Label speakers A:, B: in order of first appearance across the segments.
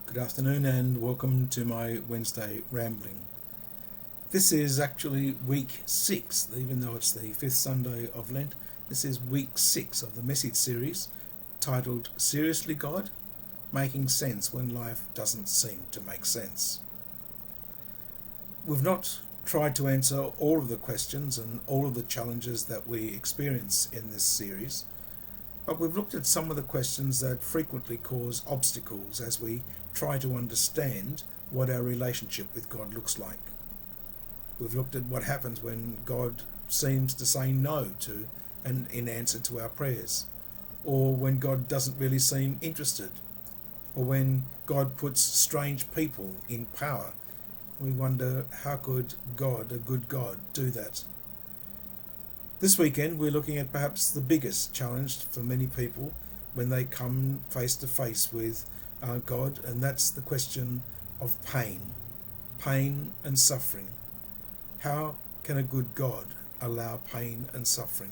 A: Good afternoon and welcome to my Wednesday rambling. This is actually week 6, even though it's the 5th Sunday of Lent. This is week 6 of the message series titled Seriously God? Making Sense When Life Doesn't Seem to Make Sense. We've not tried to answer all of the questions and all of the challenges that we experience in this series, but we've looked at some of the questions that frequently cause obstacles as we try to understand what our relationship with God looks like. We've looked at what happens when God seems to say no to and in answer to our prayers, or when God doesn't really seem interested, or when God puts strange people in power. We wonder, how could God, a good God, do that? This weekend we're looking at perhaps the biggest challenge for many people when they come face to face with God, and that's the question of pain and suffering. How can a good God allow pain and suffering?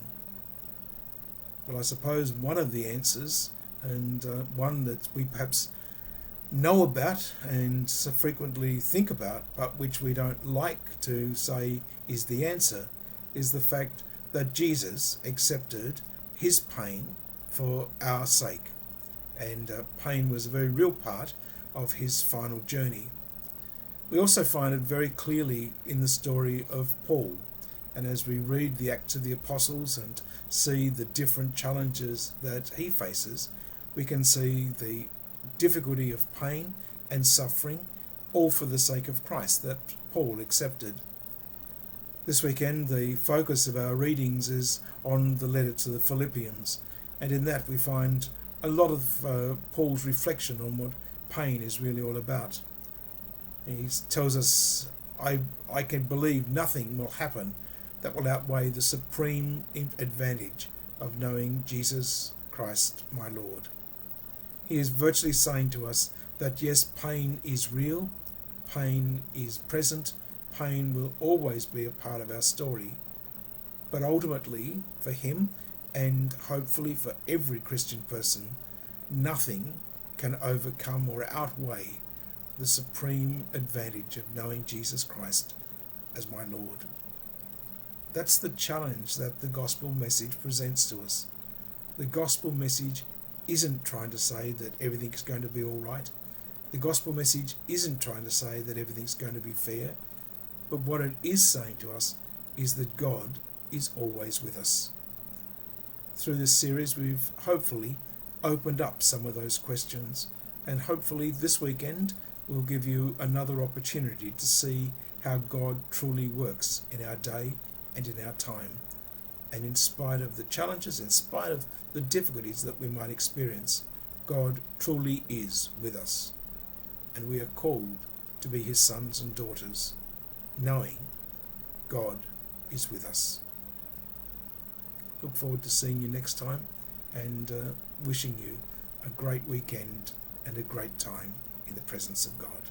A: Well, I suppose one of the answers, and one that we perhaps know about and so frequently think about, but which we don't like to say is the answer, is the fact that Jesus accepted his pain for our sake. And pain was a very real part of his final journey. We also find it very clearly in the story of Paul. And as we read the Acts of the Apostles and see the different challenges that he faces, we can see the difficulty of pain and suffering, all for the sake of Christ, that Paul accepted. This weekend the focus of our readings is on the letter to the Philippians, and in that we find a lot of Paul's reflection on what pain is really all about. He tells us, I can believe nothing will happen that will outweigh the supreme advantage of knowing Jesus Christ my Lord. He is virtually saying to us that yes, pain is real, pain is present, pain will always be a part of our story. But ultimately, for him, and hopefully for every Christian person, nothing can overcome or outweigh the supreme advantage of knowing Jesus Christ as my Lord. That's the challenge that the gospel message presents to us. The gospel message isn't trying to say that everything's going to be all right. The gospel message isn't trying to say that everything's going to be fair. But what it is saying to us is that God is always with us. Through this series we've hopefully opened up some of those questions, and hopefully this weekend will give you another opportunity to see how God truly works in our day and in our time. And in spite of the challenges, in spite of the difficulties that we might experience, God truly is with us. And we are called to be his sons and daughters, knowing God is with us. Look forward to seeing you next time, and wishing you a great weekend and a great time in the presence of God.